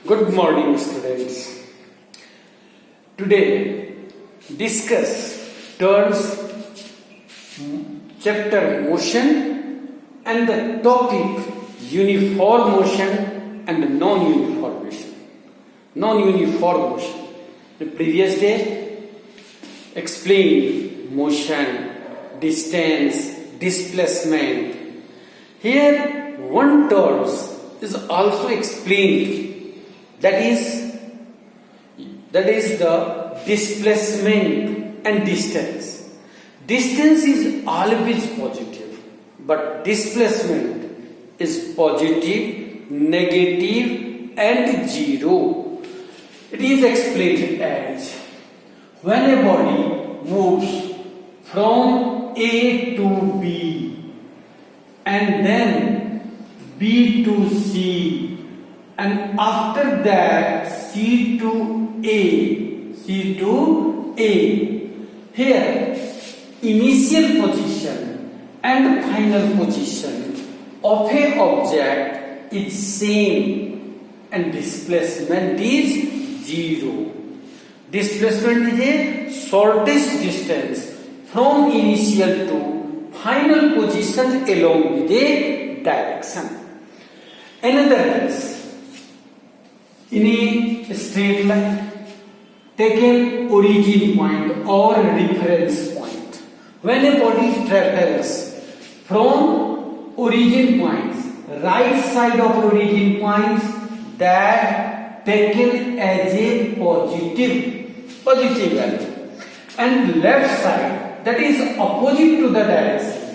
Good morning, students. Today, discuss turns chapter motion and the topic uniform motion and non-uniform motion. Non-uniform motion. The previous day explained motion, distance, displacement. Here, one term is also explained. That is the displacement and distance. Distance is always positive, but displacement is positive, negative, and zero. It is explained as when a body moves from A to B and then B to C. And after that, C to A. Here, initial position and final position of a object is same and displacement is zero. Displacement is a shortest distance from initial to final position along with a direction. Another case. In a straight line, take an origin point or reference point. When a body travels from origin points, right side of origin points that taken as a positive value, and left side that is opposite to the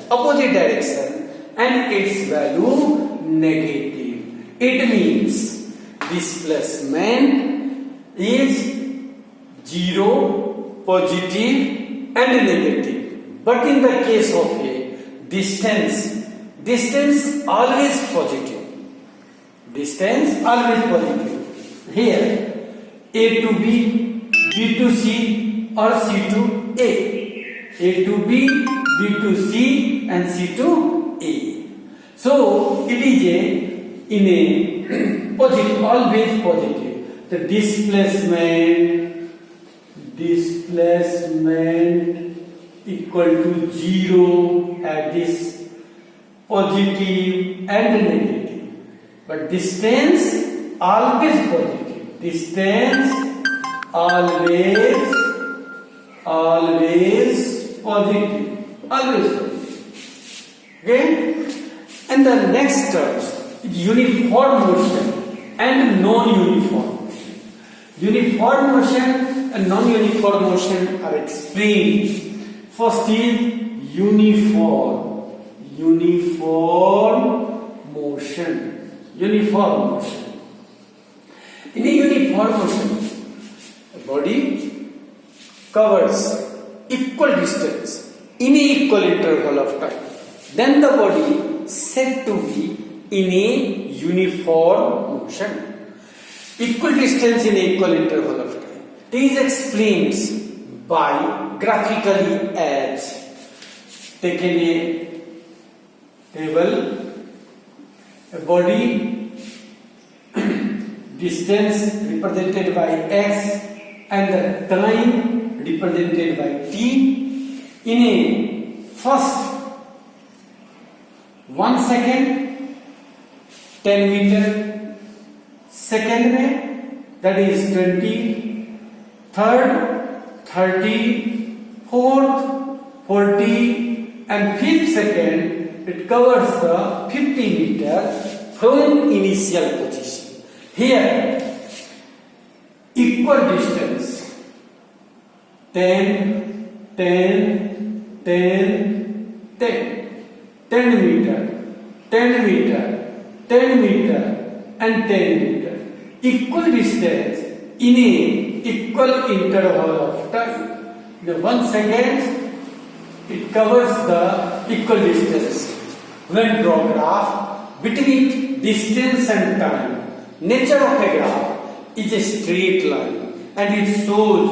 opposite direction, and its value negative. It means displacement is zero, positive and negative. But in the case of a distance always positive. Distance always positive. Here, A to B, B to C or C to A. A to B, B to C and C to A. So, it is in a positive, always positive. The displacement equal to zero at this positive and negative. But distance always positive. Distance always positive. Always positive. Okay? And the next terms. Uniform motion and non-uniform motion. Uniform motion and non-uniform motion are explained. First is uniform motion. Uniform motion. In a uniform motion, the body covers equal distance in an equal interval of time. Then the body said to be in a uniform motion. Equal distance in equal interval of time. This explains by graphically as taken a table, a body, distance represented by x and the time represented by t. In a first 1 second 10 meter, second में that is 20, third 30, fourth 40 and fifth second it covers the 50 meter from initial position. Here equal distance 10 meter 10 meter and 10 meter. Equal distance in a equal interval of time. In 1 second, it covers the equal distance. When draw graph between distance and time, nature of a graph is a straight line and it shows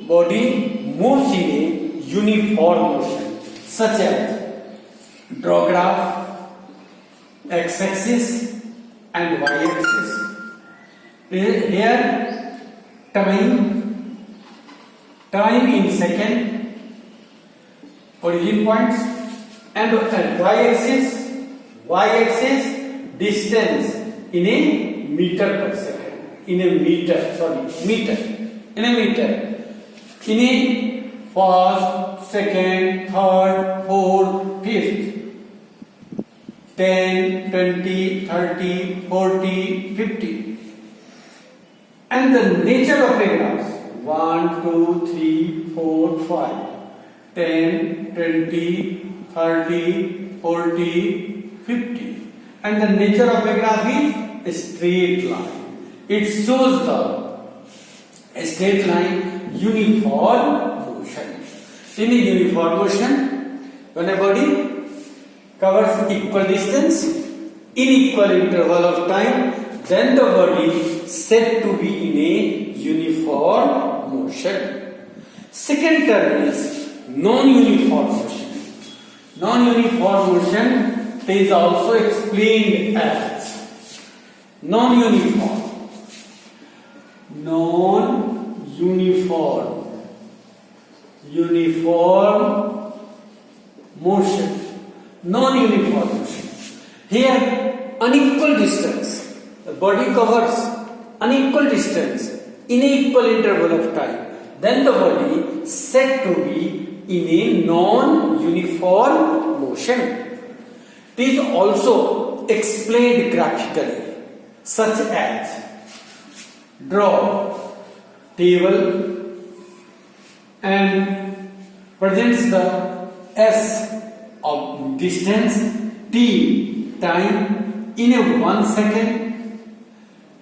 body moves in a uniform motion, such as draw graph x-axis and y-axis. Here time in second, origin points, and y-axis distance in a meter per second. In a meter. In a first, second, third, fourth, fifth. 10, 20, 30, 40, 50. And the nature of a graph: 1, 2, 3, 4, 5, 10, 20, 30, 40, 50. And the nature of a graph is a straight line. It shows a straight line uniform motion. In a uniform motion, when a body covers equal distance in equal interval of time, then the body is said to be in a uniform motion. Second term is non-uniform motion. Non-uniform motion is also explained as non-uniform motion. Non-uniform motion. Here, unequal distance. The body covers unequal distance in an equal interval of time. Then the body is said to be in a non-uniform motion. It is also explained graphically, such as draw table and presents the S of distance, T time in a 1 second,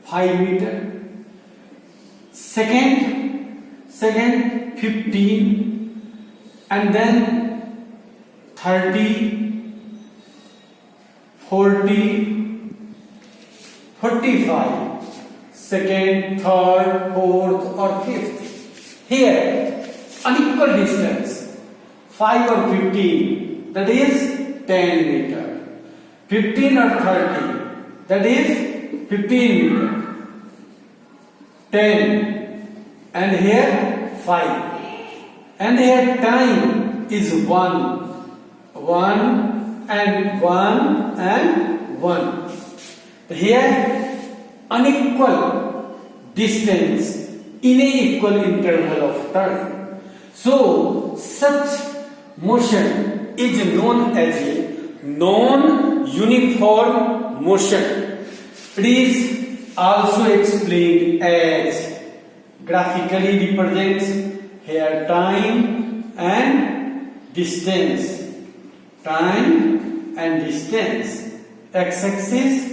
5 meter, second 15, and then 30, 40, 45, second, third, fourth or fifth. Here, unequal distance, 5 or 15, that is 10 meter. 15 or 30, that is 15 meter. 10, and here 5. And here time is 1 and 1 and 1. Here unequal distance in a equal interval of time. So such motion is known as a non-uniform motion. It is also explained as graphically represents here time and distance. Time and distance. X-axis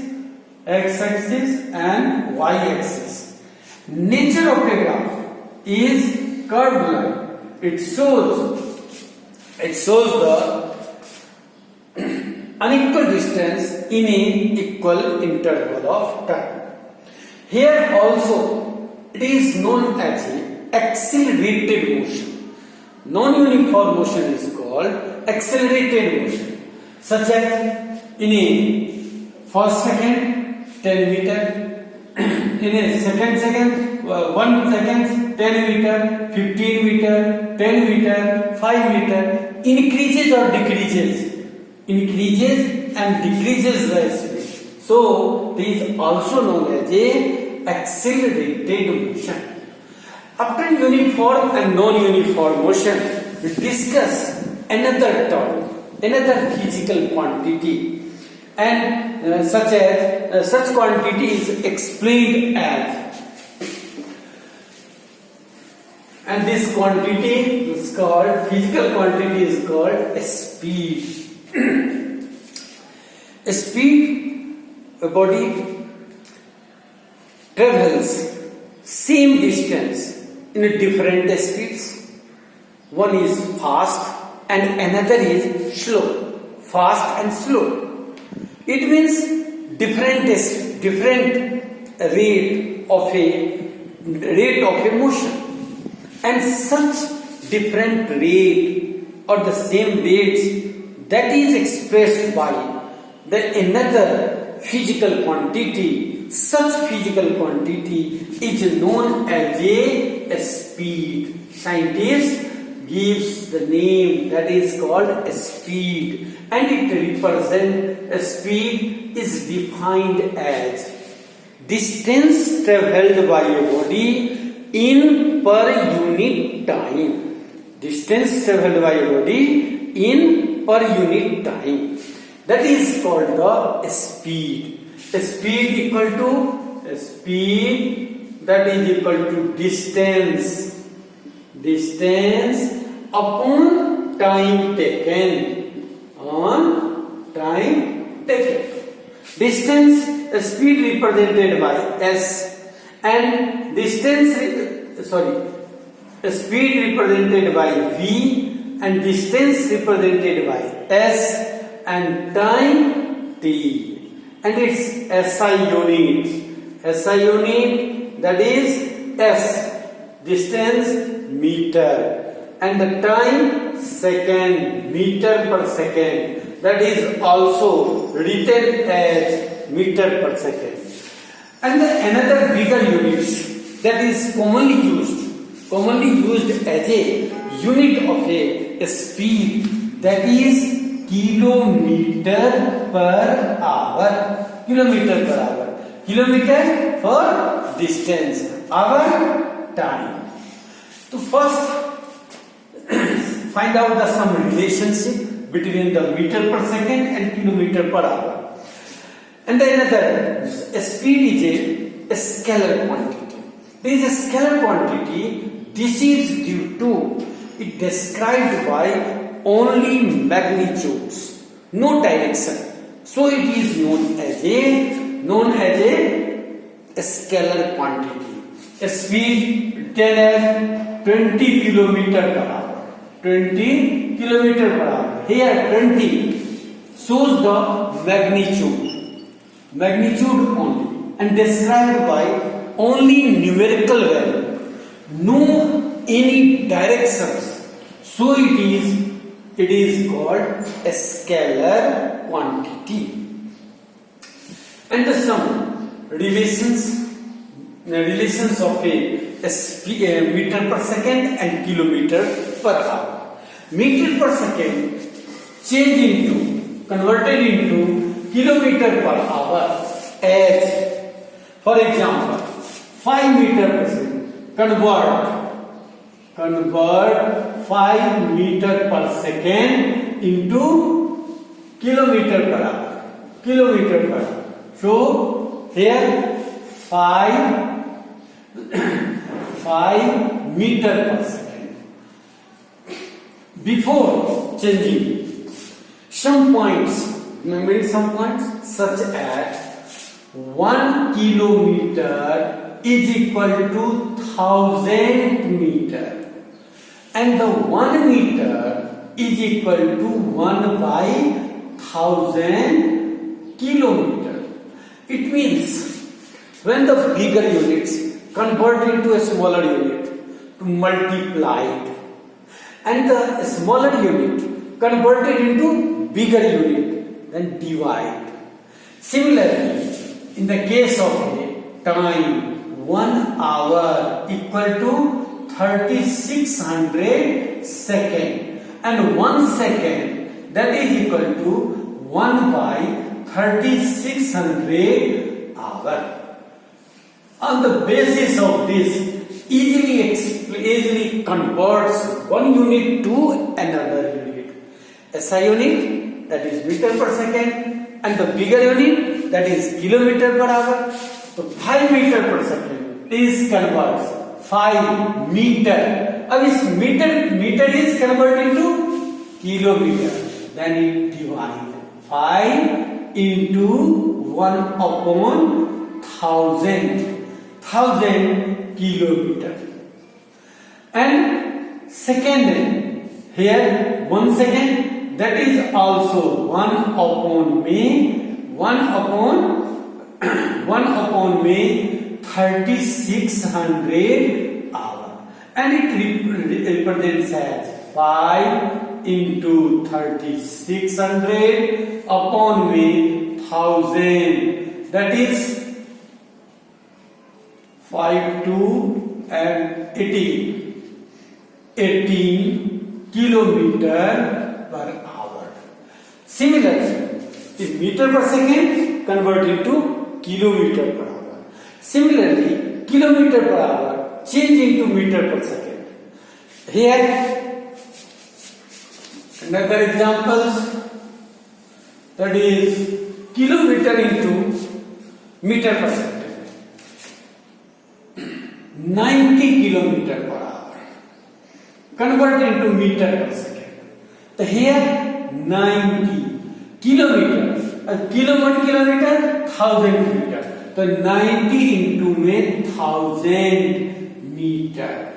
and y-axis. Nature of a graph is curved line. It shows the unequal distance in an equal interval of time. Here also it is known as a accelerated motion. Non-uniform motion is called accelerated motion, such as in a first second 10 meter, in a second 1 second 10 meter, 15 meter, 10 meter, 5 meter, increases or decreases. Increases and decreases the speed. So this is also known as a accelerated motion. After uniform and non-uniform motion, we discuss another term, another physical quantity, and such quantity is explained as, and this quantity is called, physical quantity is called speed. Speed, a body travels same distance in different speeds. One is fast and another is slow. Fast and slow. It means different rate of a motion, and such different rate or the same rates that is expressed by the another physical quantity such physical quantity is known as a speed. Scientist gives the name that is called a speed, and it represents a speed is defined as distance traveled by a body in per unit time. Distance traveled by a body in per unit time. That is called the speed. A speed equal to a speed that is equal to distance upon time taken. Distance, speed represented by s, and speed represented by v, and distance represented by s, and time t, and its SI unit. SI unit, that is s, distance meter, and the time second, meter per second, that is also written as meter per second. And another bigger units that is commonly used as a unit of a speed, that is kilometer per hour. Kilometer for distance, hour time. So first find out some relationship between the meter per second and kilometer per hour. And another, speed is a scalar quantity. There is a scalar quantity. This is due to it described by only magnitudes, no direction. So it is known as a scalar quantity. A speed written as 20 kilometer per hour. 20 kilometer per hour. Here 20 shows the magnitude only, and described by only numerical value, no any directions. So it is called a scalar quantity. And the some relations of a meter per second and kilometer per hour. Meter per second converted into kilometer per hour as, for example, 5 meter per second. Convert 5 meter per second into kilometer per hour. So here 5 meter per second. Before changing some points such as 1 kilometer is equal to 1000 meter, and the 1 meter is equal to 1/1000 kilometer. It means when the bigger units convert into a smaller unit to multiply it, and the smaller unit converted into bigger unit, then divide. Similarly, in the case of time, 1 hour equal to 3600 second, and 1 second, that is equal to 1/3600 hour. On the basis of this, easily converts one unit to another unit. SI unit, that is meter per second, and the bigger unit, that is kilometer per hour. So 5 meter per second is converts 5 meter. Now this meter is converted into kilometer. Then it divides 5 into 1/1000 kilometer. And second, here 1 second, that is also 1/3600 hour, and it represents as 5 into 3600 upon 1000, that is 5 2 and 18 kilometer per hour. Similarly, if meter per second convert into kilometer per hour. Similarly, kilometer per hour change into meter per second. Here, another examples, that is kilometer into meter per second. 90 kilometer per hour. Convert into meter per second. So here 90 kilometers. A kilometer 1000 meter. So 90 into 1000 meter.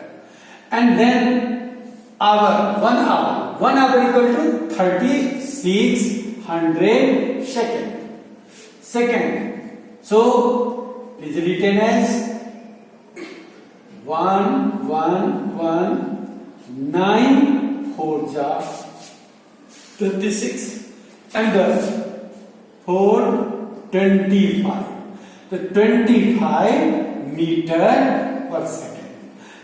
And then hour, 1 hour. 1 hour equal to 3600 second. So it is written as 1 4 36 and the 425. The 25 meter per second.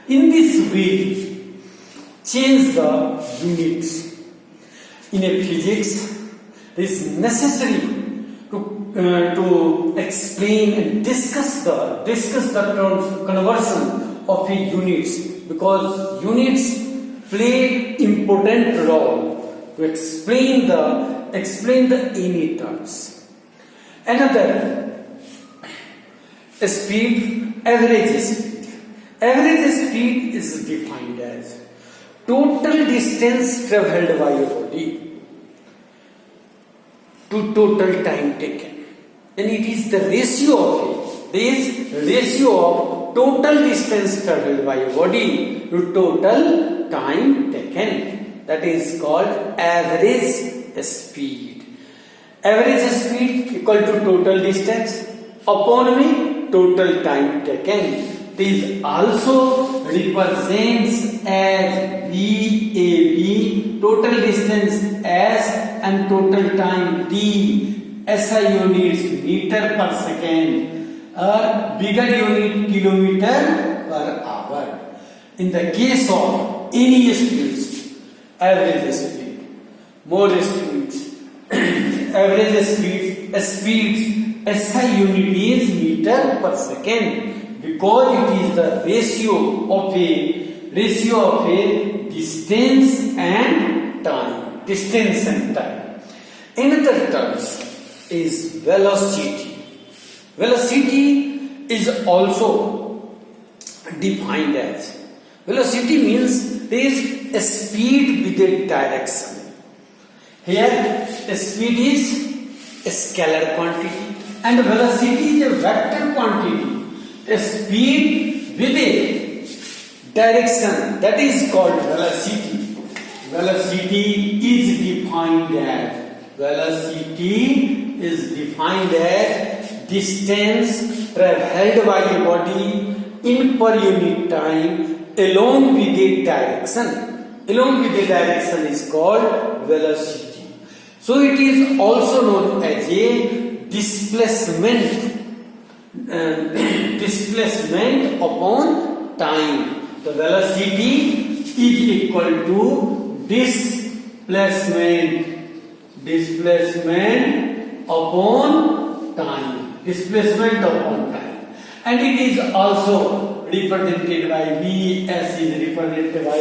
In this way, change the units. In a physics, it is necessary to explain and discuss the terms conversion of a units, because units play important role to explain the any terms. Another speed, average speed. Average speed is defined as total distance traveled by a body to total time taken. And it is the ratio of total distance traveled by a body to total time taken. That is called average speed. Average speed equal to total distance upon total time taken. This also represents as VAB, total distance S, and total time T. SI units meter per second, or bigger unit kilometer per hour. In the case of any speeds, average speed, more speeds, average speeds, SI unit is meter per second, because it is the ratio of a distance and time. Another terms is velocity. Velocity is also defined as, velocity means there is a speed with a direction. Here a speed is a scalar quantity and velocity is a vector quantity. A speed with a direction, that is called velocity. Velocity is defined as distance traveled by a body in per unit time along with a direction. Along with a direction is called velocity. So it is also known as a displacement upon time. The velocity is equal to displacement upon time. And it is also represented by V. S is represented by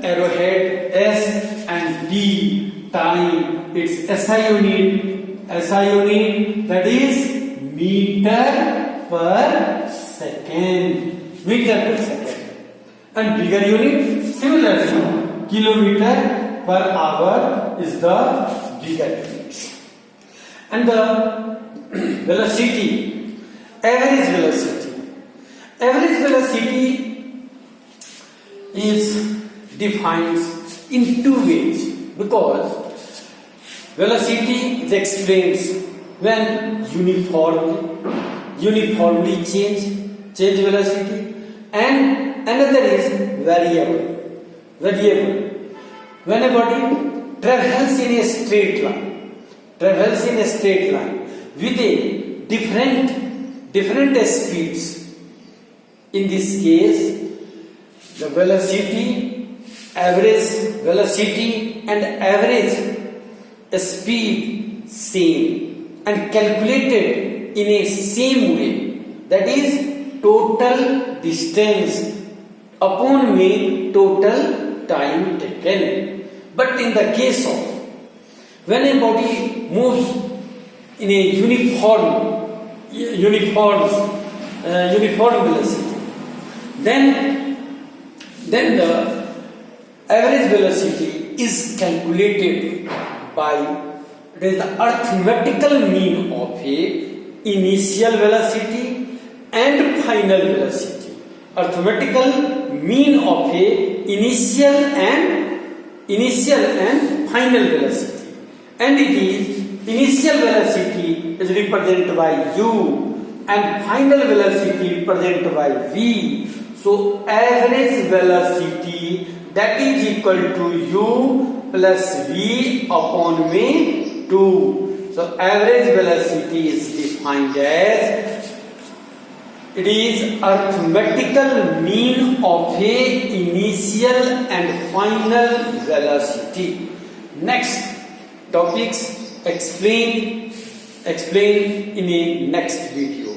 arrowhead S, and T time. It's SI unit, that is meter per second. And bigger unit, similarly, kilometer per hour is the bigger unit. And the velocity, average velocity is defined in two ways, because velocity is explained when uniformly change velocity, and another is variable. When a body travels in a straight line with a different speeds, In this case, the velocity, average velocity and average speed same and calculated in a same way, that is total distance upon mean total time taken. But in the case of when a body moves in a uniform velocity, then the average velocity is calculated by the arithmetical mean of a initial velocity and final velocity. Arithmetical mean of a initial and final velocity, and it is initial velocity is represented by u and final velocity represented by v. So average velocity, that is equal to u plus v upon v 2. So average velocity is defined as, it is arithmetical mean of a initial and final velocity. Next topics explain in a next video.